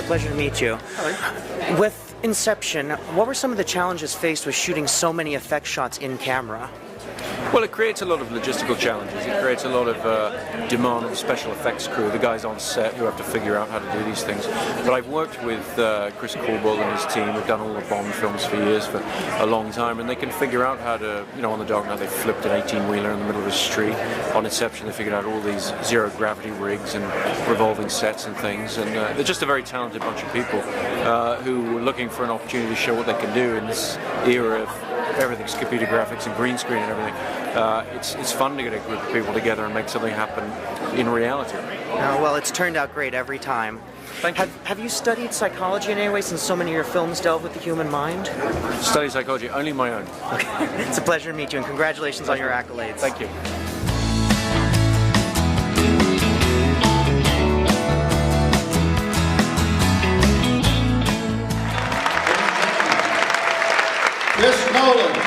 pleasure to meet you. Hello. With Inception, what were some of the challenges faced with shooting so many effect shots in camera? Well, it creates a lot of logistical challenges. It creates a lot of demand on the special effects crew, the guys on set who have to figure out how to do these things. But I've worked with Chris Corbould and his team, who've done all the Bond films for years, for a long time, and they can figure out how to, you know, on The Dark Knight they flipped an 18-wheeler in the middle of the street. On Inception they figured out all these zero-gravity rigs and revolving sets and things, and they're just a very talented bunch of people who are looking for an opportunity to show what they can do in this era of everything's computer graphics and green screen and everything. It's fun to get a group of people together and make something happen in reality. Well, it's turned out great every time. Thank you. Have you studied psychology in any way, since so many of your films delve with the human mind? Study psychology, only my own. Okay. It's a pleasure to meet you, and congratulations on your accolades. Thank you. Miss Nolan.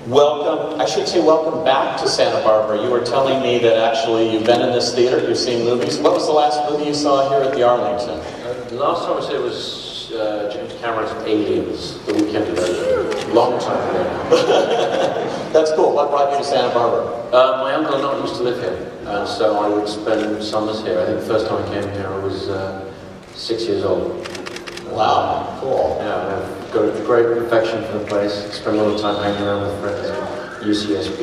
Welcome, I should say welcome back to Santa Barbara. You were telling me that actually you've been in this theater, you've seen movies. What was the last movie you saw here at the Arlington? The last time I was here was James Cameron's Aliens, the weekend ago. Long time ago now. That's cool. What brought you to Santa Barbara? My uncle and aunt used to live here, and so I would spend summers here. I think the first time I came here I was 6 years old. Wow, cool. Yeah, I've got a great affection for the place. Spend a lot of time hanging around with friends at UCSB.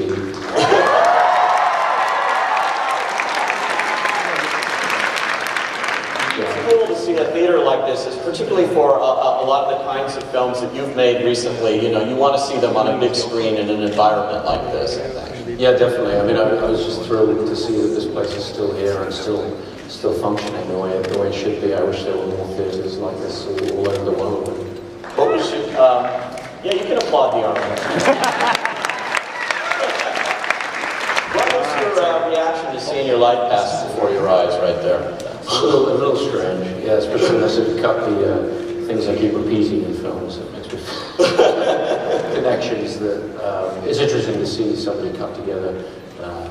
It's cool to see a theater like this, it's particularly for a lot of the kinds of films that you've made recently. You know, you want to see them on a big screen in an environment like this, I think. Yeah, definitely. I mean, I was just thrilled to see that this place is still here and still functioning the way it should be. I wish there were more theaters like this all over the world. What was you? Yeah, you can applaud the army. What was your reaction to seeing your life pass before your eyes right there? A little strange, yeah, especially unless it cut the things I keep repeating in films. It makes me connections that it's interesting to see somebody cut together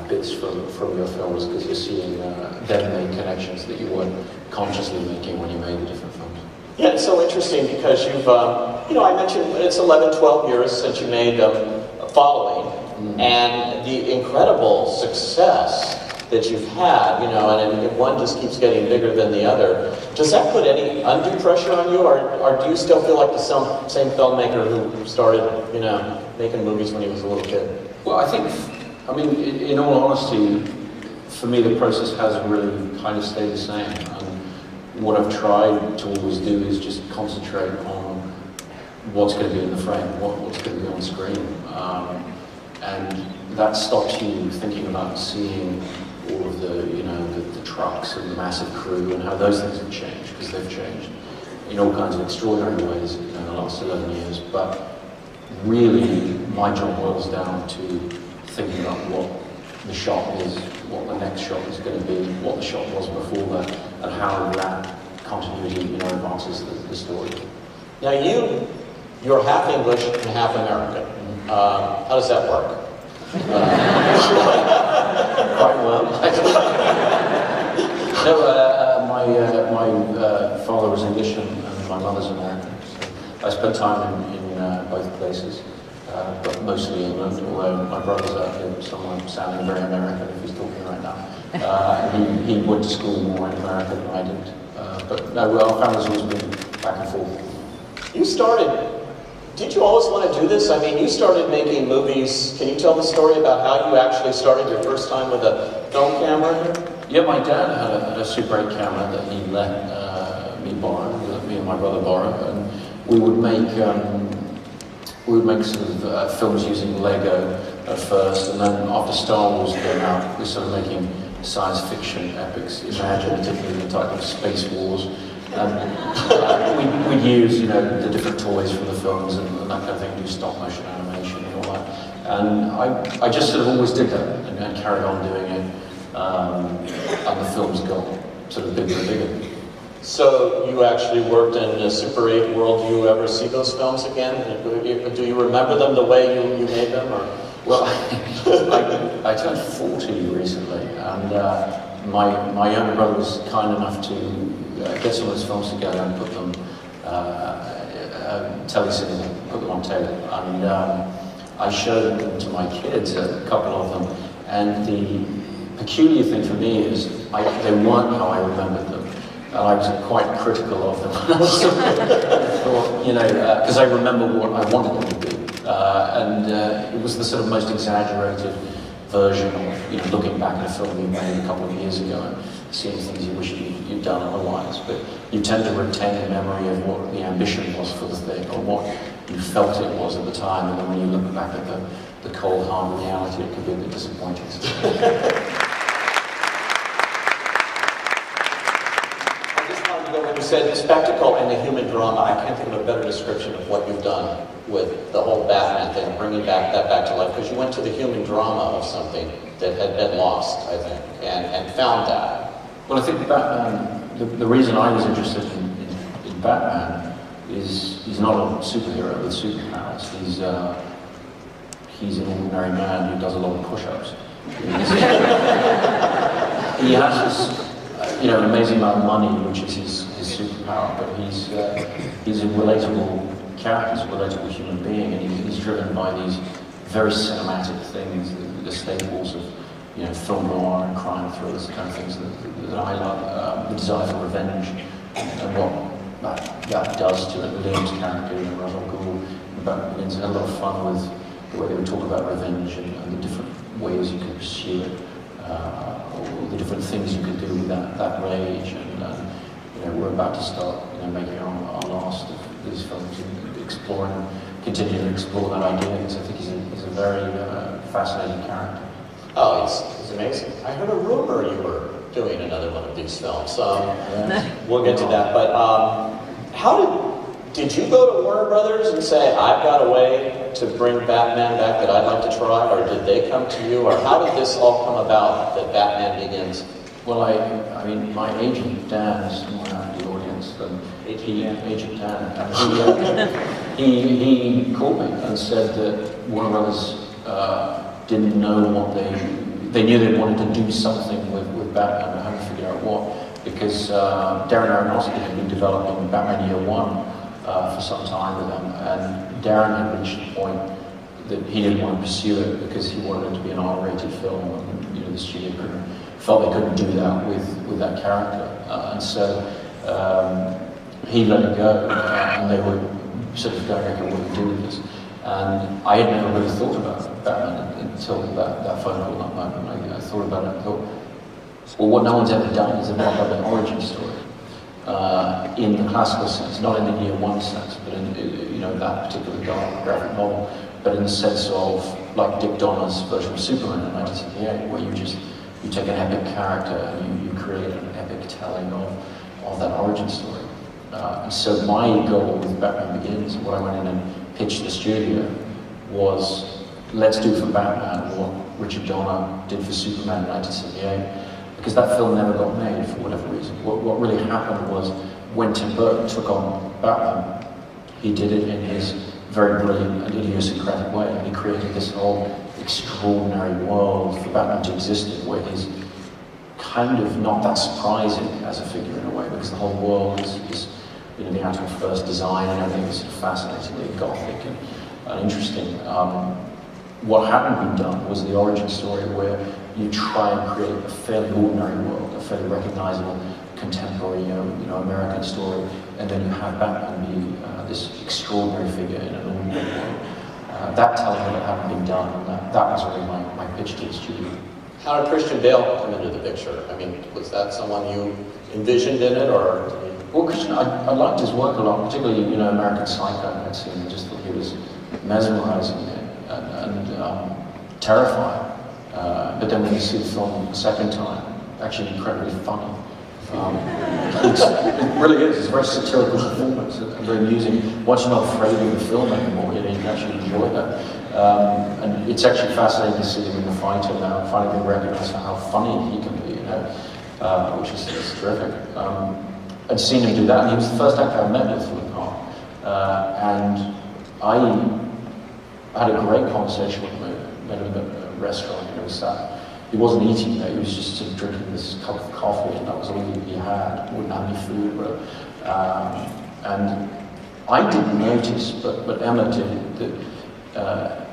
bits from your films, because you're seeing them make connections that you weren't consciously making when you made the different films. Yeah, it's so interesting because you've, you know, I mentioned it's 11, 12 years since you made Following, and the incredible success that you've had, you know, and one just keeps getting bigger than the other. Does that put any undue pressure on you, or do you still feel like the same filmmaker who started, you know, making movies when he was a little kid? Well, I think, I mean, in all honesty, for me the process hasn't really kind of stayed the same. What I've tried to always do is just concentrate on what's going to be in the frame, what's going to be on screen. And that stops you thinking about seeing all of the, you know, the trucks and the massive crew and how those things have changed, because they've changed in all kinds of extraordinary ways in the last 11 years. But really, my job boils down to thinking about what the shot is, what the next shot is going to be, what the shot was before that, and how that continuity, you know, advances the story. Now you're half English and half American. How does that work? Quite well. No, my father was English and my mother's American. So I spent time in both places. But mostly England, although my brother's out here somewhere sounding very American if he's talking right now. He went to school more in America than I did. But no, our family's always been back and forth. You started, did you always want to do this? I mean, you started making movies. Can you tell the story about how you actually started your first time with a film camera here? Yeah, my dad had a Super 8 camera that he let me borrow, let me and my brother borrow, and we would make sort of films using Lego at first, and then after Star Wars came out, we started making science fiction epics, imaginatively the type of Space Wars. We'd use, you know, the different toys from the films and that kind of thing, do stop motion animation and all that. And I just sort of always did that and carried on doing it. And the films got sort of bigger and bigger. So you actually worked in the Super 8 world. Do you ever see those films again? Do you remember them the way you made them? Or? Well, I turned 40 recently, and my younger brother was kind enough to get some of those films together and put them, telecinema, put them on tape. And I showed them to my kids, a couple of them, and the peculiar thing for me is they weren't how I remembered them. And I was quite critical of them. Thought, you know, because I remember what I wanted them to be. It was the sort of most exaggerated version of, you know, looking back at a film you made a couple of years ago and seeing things you wish you'd done otherwise. But you tend to retain the memory of what the ambition was for the thing, or what you felt it was at the time, and then when you look back at the cold, hard reality, it can be a bit disappointing. When you said spectacle and the human drama, I can't think of a better description of what you've done with the whole Batman thing, bringing that back to life, because you went to the human drama of something that had been lost, I think, and found that. Well, I think Batman, the reason I was interested in Batman is he's not a superhero with superpowers. He's an ordinary man who does a lot of push-ups. He has this, you know, an amazing amount of money, which is his superpower, but he's a relatable character, he's a relatable human being, and he's driven by these very cinematic things, the staples of, you know, film noir and crime thrillers, the kind of things that I love, the desire for revenge, and what that does to it. Liam's character, you know, Ra's al Ghul, Batman Begins, had a lot of fun with the way they would talk about revenge and the different ways you can pursue it. All the different things you can do with that rage, and you know, we're about to start, you know, making our last of these films and continue to explore that idea, because I think he's a very fascinating character. Oh, he's amazing. I heard a rumor you were doing another one of these films. We'll get to that. But did you go to Warner Brothers and say, I've got a way to bring Batman back that I'd like to try, or did they come to you, or how did this all come about, that Batman Begins? Well, I mean, my agent Dan is somewhere out in the audience, Agent Dan, he called me and said that Warner Brothers didn't know what they knew they wanted to do something with Batman, but hadn't figured out what, because Darren Aronofsky had been developing Batman Year One for some time with them, and Darren had reached the point that he didn't want to pursue it because he wanted it to be an R-rated film, and, you know, the studio felt they couldn't do that with that character, and so he let it go, and they were sort of going, okay, what do we do with this? And I had never really thought about Batman until that phone call that moment. I thought about it and thought, well, what no one's ever done is a Batman origin story. In the classical sense, not in the Year One sense, but in, you know, that particular graphic novel, but in the sense of, like Dick Donner's version of Superman in 1978, where you take an epic character and you create an epic telling of that origin story. And so my goal with Batman Begins, what I went in and pitched the studio, was let's do for Batman what Richard Donner did for Superman in 1978. Because that film never got made for whatever reason. What really happened was when Tim Burton took on Batman, he did it in his very brilliant and idiosyncratic way, and he created this whole extraordinary world for Batman to exist in, where he's kind of not that surprising as a figure in a way, because the whole world is you know, the actual first design and everything is fascinatingly gothic and interesting. What hadn't been done was the origin story, where you try and create a fairly ordinary world, a fairly recognizable contemporary, you know, American story, and then you have Batman be this extraordinary figure in an ordinary world. That telling that hadn't been done, and that was really my pitch to the studio. How did Christian Bale come into the picture? I mean, was that someone you envisioned in it, or? Well, Christian, I liked his work a lot, particularly, you know, American Psycho. I'd seen, I just thought he was mesmerizing and terrifying. But then when you see the film the second time, actually incredibly funny. It really is. It's a very satirical performance and very amusing. Once you're not afraid of the film anymore, you can actually enjoy that. And it's actually fascinating to see him in the fighter now, finally being recognised for how funny he can be, which is terrific. I'd seen him do that, and he was the first actor I met with for the part. And I had a great conversation with him. Met him at a restaurant, and he wasn't eating there, he was just sort of drinking this cup of coffee, and that was all he had. Wouldn't have any food, and I didn't notice, but Emma did, that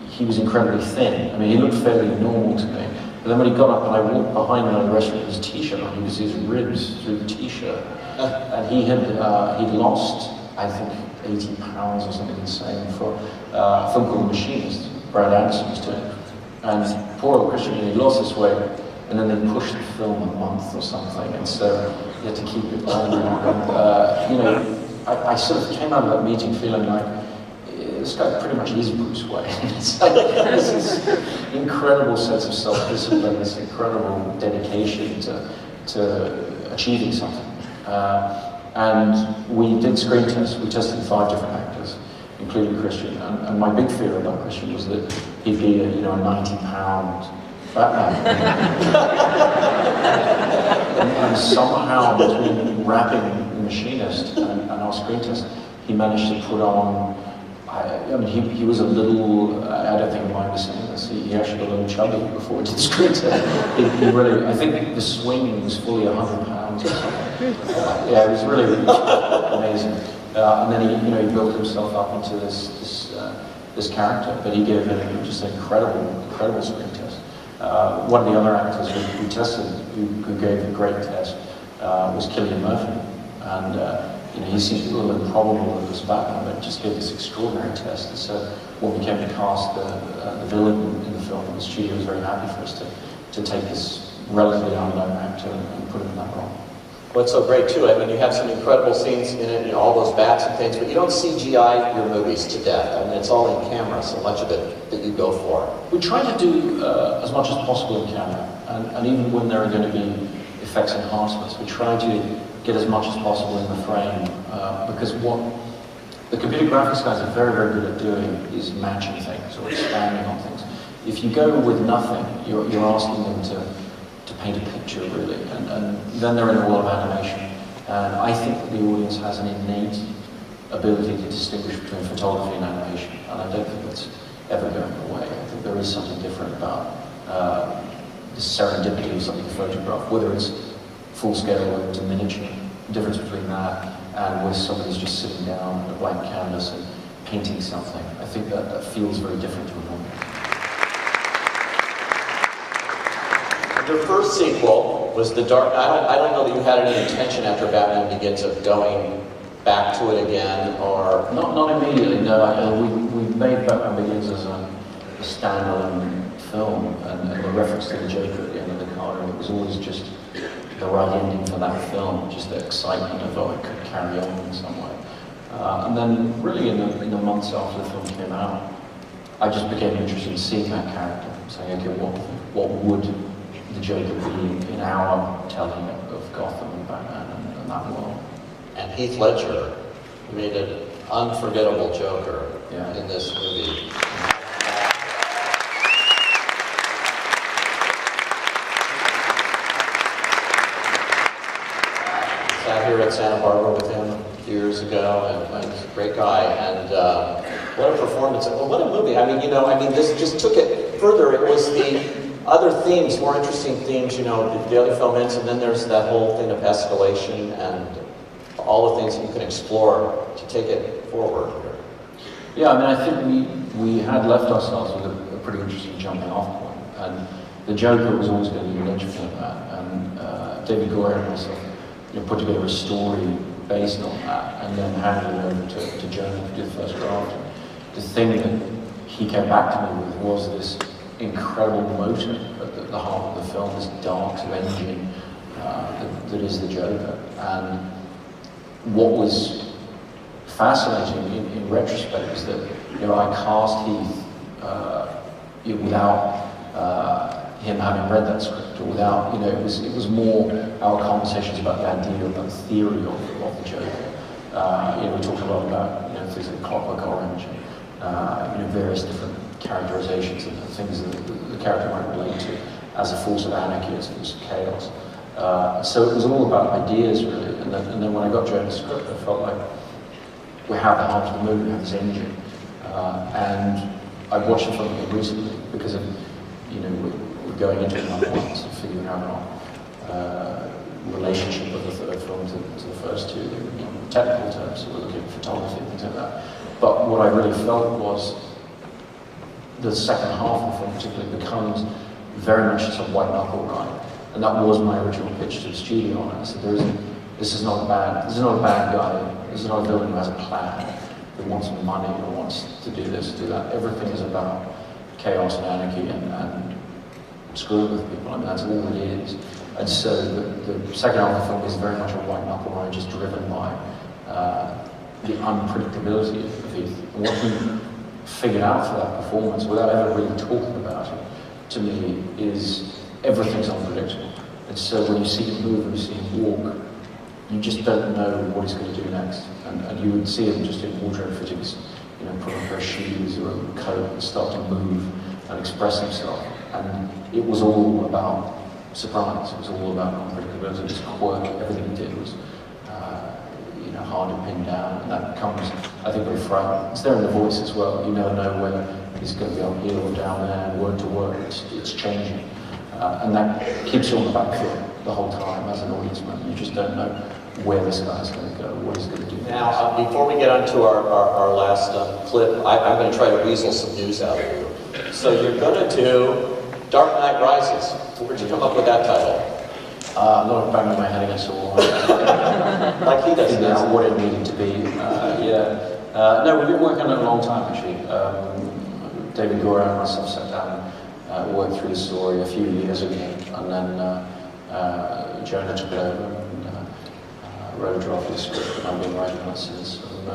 he was incredibly thin. I mean, he looked fairly normal to me. But then when he got up and I walked behind him in the restaurant with his t-shirt on, you could see his ribs through the t-shirt. And he'd lost, I think, 80 pounds or something insane for a film called The Machinist, Brad Anderson was doing. And poor old Christian, he lost this weight, and then they pushed the film a month or something, and so he had to keep it on. And, I sort of came out of that meeting feeling like, this guy pretty much is Bruce Wayne. It's like, this is incredible sense of self-discipline, this incredible dedication to achieving something. And we did screen tests. We tested 5 different actors, including Christian. And my big fear about Christian was that he'd be a 90-pound fat man. and somehow, between wrapping The Machinist and our screen test, he managed to put on. I mean, he was a little, I don't think Mike was saying this, he actually got a little chubby before he did the screen test. He really, I think the swing was fully 100 pounds or something. Yeah, it was really amazing. And then he built himself up into this character, but he gave him just an incredible screen test. One of the other actors who tested, who gave a great test, was Cillian Murphy. And he seemed a little improbable with his background, but just gave this extraordinary test. And so when we came to cast the villain in the film, the studio was very happy for us to take this relatively unknown actor and put him in that role. What's so great too, I mean, you have some incredible scenes in it, all those bats and things, but you don't CGI your movies to death. I mean, it's all in camera, so much of it that you go for. We try to do as much as possible in camera, and even when there are going to be effects enhancements, we try to get as much as possible in the frame, because what the computer graphics guys are very, very good at doing is matching things or expanding on things. If you go with nothing, you're asking them to paint a picture, really, and then they're in a world of animation. And I think that the audience has an innate ability to distinguish between photography and animation, and I don't think that's ever going away. I think there is something different about the serendipity of something photographed, whether it's full scale or to miniature. The difference between that and where somebody's just sitting down on a blank canvas and painting something, I think that feels very different to an audience. Your first sequel was The Dark Knight. I don't know that you had any intention after Batman Begins of going back to it again, or... Not immediately, no. We made Batman Begins as a standalone film, and the reference to the Joker at the end of the card, and it was always just the right ending for that film, just the excitement of, it could carry on in some way. And then really in the months after the film came out, I just became interested in seeing that character, saying, okay, what would the Joker be in our telling of Gotham and Batman and that world? And Heath Ledger made an unforgettable Joker in this movie. Sat here at Santa Barbara with him a few years ago, and he's a great guy, and what a performance, well, what a movie. I mean, this just took it further. It was the other themes, more interesting themes, the other film ends, and then there's that whole thing of escalation and all the things that you can explore to take it forward. Yeah, I mean, I think we had left ourselves with a pretty interesting jumping off point, and the Joker was always going to be a linchpin of that, and David Goyer and myself put together a story based on that, and then handed it over to Jonah to do the first draft. The thing that he came back to me with was this incredible motor at the heart of the film, this dark sort of engine that is the Joker. And what was fascinating in retrospect is that I cast Heath without him having read that script, or without, you know, it was more our conversations about the idea, about the theory of the Joker. You know, we talked a lot about, you know, things like Clockwork Orange, you know, various different characterizations of the things that the character might relate to as a force of anarchy, as a force of chaos. So it was all about ideas, really. And then when I got Joan's script, I felt like we have the heart of the movie, we have this engine. And I watched the film again recently because of, you know, we're going into it another once and figuring out our relationship of the third film to the first two, in technical terms, so we're looking at photography and things like that. But what I really felt was the second half of the film particularly becomes very much just a white knuckle ride. And that was my original pitch to the studio on it. I said, this is not a bad guy, this is not a villain who has a plan, who wants money, who wants to do this, do that. Everything is about chaos and anarchy and screwing with people. I mean, that's all it is. And so the second half of the film is very much a white knuckle ride, just driven by the unpredictability of Heath. And what he figured out for that performance, without ever really talking about it, to me, is everything's unpredictable. And so when you see him move and you see him walk, you just don't know what he's going to do next. And you would see him just in wardrobe fittings, you know, put on a pair of shoes or a coat and start to move and express himself. And it was all about surprise. It was all about unpredictability. His quirk, everything he did was, you know, hard to pin down. And that comes, I think, very frightening. It's there in the voice as well. You never know whether he's going to be up here or down there, word to word. It's changing. And that keeps you on the back foot the whole time as an audience member. You just don't know where this guy's going to go, what he's going to do. Now, before we get on to our last clip, I'm going to try to weasel some news out of you. So you're going to do Dark Knight Rises. Where'd you come up with that title? A lot of banging my head against the wall. Like he does now. That's what it needed to be. No, we've been working on it a long time, actually. David Goyer and myself sat down and worked through the story a few years ago, and then Jonah took it over and wrote a draft of the script, and I've been writing on it since. And,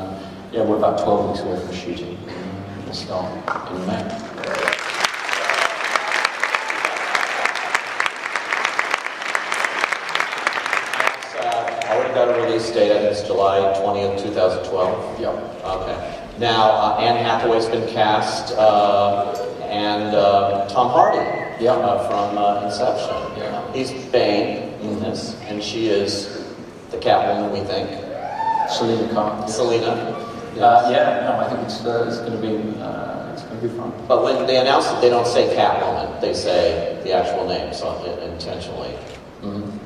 yeah, we're about 12 weeks away from shooting. We'll start in May. Got a release date, I think it's July 20th, 2012. Yep. Okay. Now, Anne Hathaway's been cast, and Tom Hardy from Inception. Yeah. He's Bane in this, and she is the Catwoman, we think. Selena Khan. Selena. Yeah, no, I think it's going to be fun. But when they announce it, they don't say Catwoman. They say the actual name, so intentionally. Mm-hmm.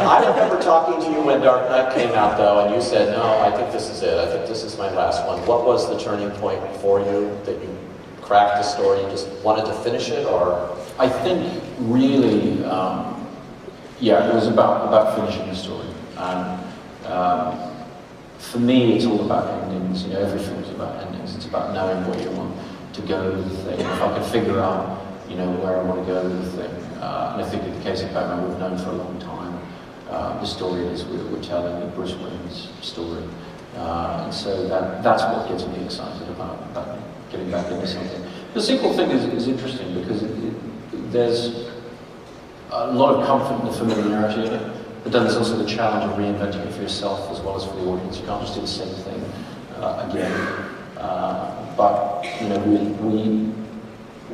I remember talking to you when Dark Knight came out, though, and you said, no, I think this is it. I think this is my last one. What was the turning point for you that you cracked the story? You just wanted to finish it, or? I think really, it was about finishing the story. And for me, it's all about endings. You know, every film is about endings. It's about knowing where you want to go with the thing. If I can figure out, you know, where I want to go with the thing. And I think in the case of Batman, we've known for a long time the story is we're telling the Bruce Wayne's story. And so that's what gets me excited about getting back into something. The sequel thing is interesting because there's a lot of comfort in the familiarity of it, but then there's also the challenge of reinventing it for yourself as well as for the audience. You can't just do the same thing again. But, you know, we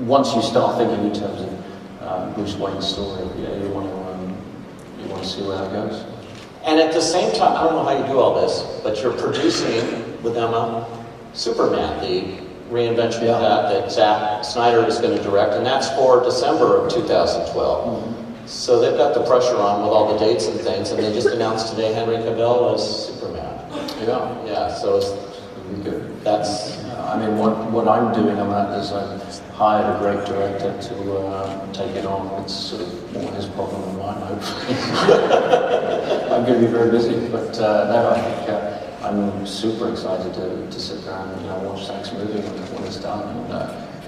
once you start thinking in terms of Bruce Wayne's story, you want to see where that goes. And at the same time, I don't know how you do all this, but you're producing with Emma Superman, the reinvention of that Zack Snyder is going to direct, and that's for December of 2012. Mm-hmm. So they've got the pressure on with all the dates and things, and they just announced today Henry Cavill as Superman. Yeah. So it's really good. That's. I mean, what I'm doing on that is I've hired a great director to take it on. It's sort of more his problem than mine, hopefully. I'm going to be very busy, but no, I think I'm super excited to sit down and watch Zack's movie when it's done. And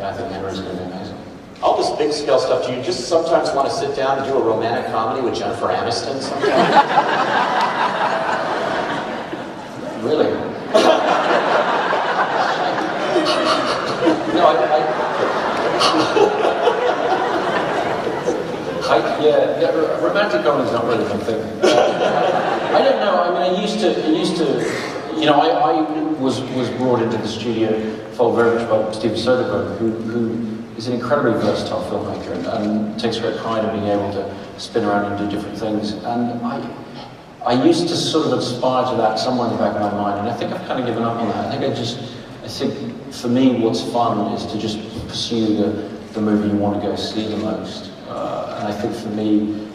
I think Henry's going to be amazing. All this big scale stuff, do you just sometimes want to sit down and do a romantic comedy with Jennifer Aniston sometimes? Really? No, Romantic comedy is not really my thing. I don't know. I mean, I used to. You know, I was brought into the studio for very much by Steven Soderbergh, who is an incredibly versatile filmmaker and takes great pride in being able to spin around and do different things. And I used to sort of aspire to that somewhere in the back of my mind, and I think I've kind of given up on that. I think for me, what's fun is to just pursue the movie you want to go see the most. And I think for me,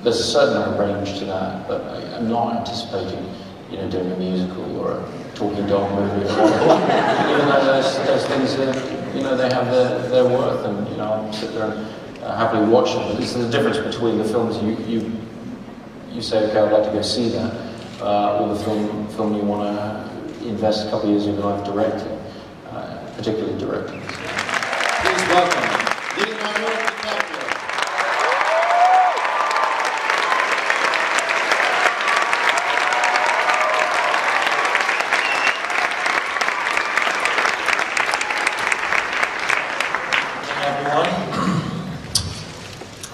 there's a certain range to that, but I'm not anticipating, you know, doing a musical or a talking dog movie. Even though those things, you know, they have their worth, and you know, I'll sit there and happily watch them. But there's a difference between the films you say, okay, I'd like to go see that, or the film you want to invest a couple of years of your life directing, particularly directing. Please welcome Leonardo DiCaprio.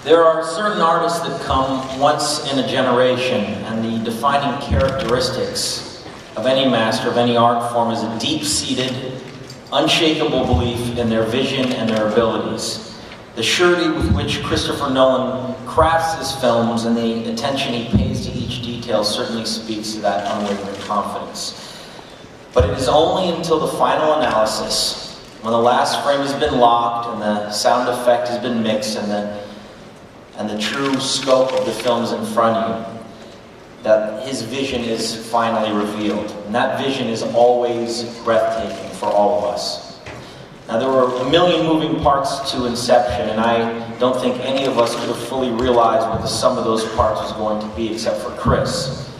There are certain artists that come once in a generation, and the defining characteristics of any master, of any art form, is a deep-seated, unshakable belief in their vision and their abilities. The surety with which Christopher Nolan crafts his films and the attention he pays to each detail certainly speaks to that unwavering confidence. But it is only until the final analysis, when the last frame has been locked and the sound effect has been mixed and the true scope of the film's in front of you, that his vision is finally revealed. And that vision is always breathtaking for all of us. Now, there were a million moving parts to Inception, and I don't think any of us could have fully realized what the sum of those parts was going to be, except for Chris.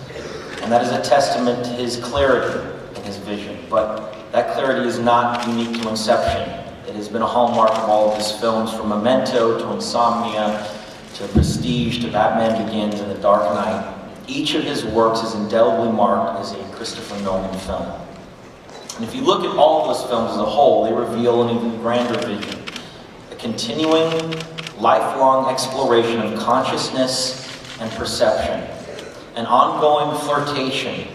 And that is a testament to his clarity in his vision. But that clarity is not unique to Inception. It has been a hallmark of all of his films, from Memento to Insomnia, to Prestige, to Batman Begins, and The Dark Knight. Each of his works is indelibly marked as a Christopher Nolan film. And if you look at all of those films as a whole, they reveal an even grander vision. A continuing, lifelong exploration of consciousness and perception. An ongoing flirtation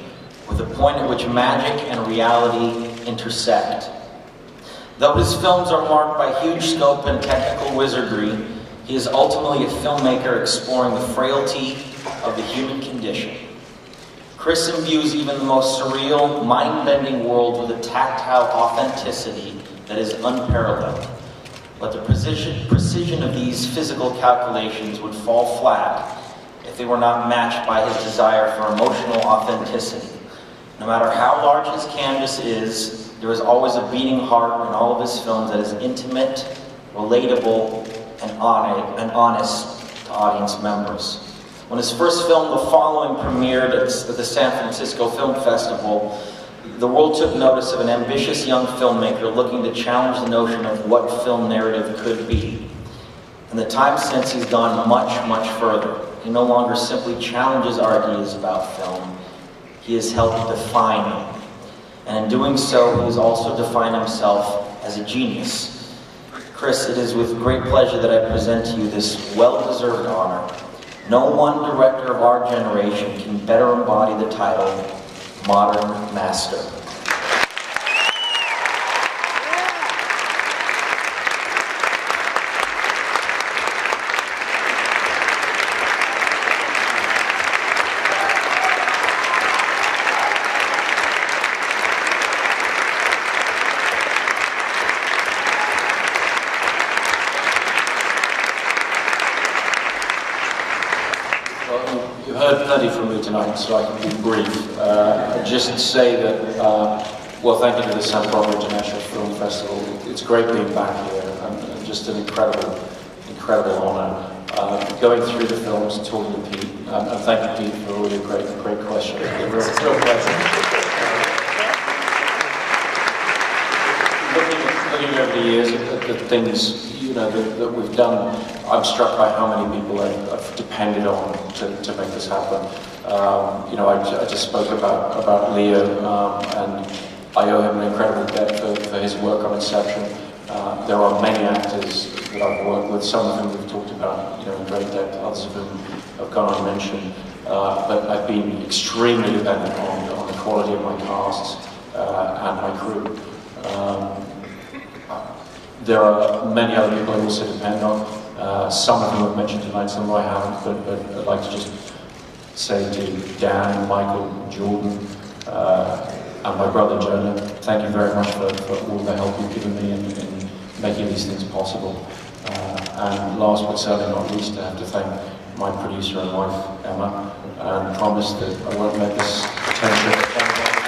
with the point at which magic and reality intersect. Though his films are marked by huge scope and technical wizardry, he is ultimately a filmmaker exploring the frailty of the human condition. Chris imbues even the most surreal, mind-bending world with a tactile authenticity that is unparalleled. But the precision of these physical calculations would fall flat if they were not matched by his desire for emotional authenticity. No matter how large his canvas is, there is always a beating heart in all of his films that is intimate, relatable, and honest to audience members. When his first film, The Following, premiered at the San Francisco Film Festival, the world took notice of an ambitious young filmmaker looking to challenge the notion of what film narrative could be. In the time since, he's gone much, much further. He no longer simply challenges our ideas about film. He has helped define them. And in doing so, he has also defined himself as a genius. Chris, it is with great pleasure that I present to you this well-deserved honor. No one director of our generation can better embody the title, Modern Master. You've heard plenty from me tonight, so I can be brief. Just say that, well, thank you to the San Francisco International Film Festival. It's great being back here, and just an incredible honor. Going through the films and talking to Pete, and thank you, Pete, for all your great questions. It's a real pleasure. Looking over the years at the things, you know, that we've done, I'm struck by how many people I've depended on to make this happen. You know, I just spoke about Leo, and I owe him an incredible debt for his work on Inception. There are many actors that I've worked with, some of whom we've talked about, in great depth, others of whom have gone unmentioned. But I've been extremely dependent on the quality of my casts and my crew. There are many other people I also depend on. Some of them I've mentioned tonight, some of them I haven't, but I'd like to just say to Dan, Michael, Jordan, and my brother Jonah, thank you very much for all the help you've given me in making these things possible. And last but certainly not least, I have to thank my producer and wife, Emma, and promise that I won't let this attention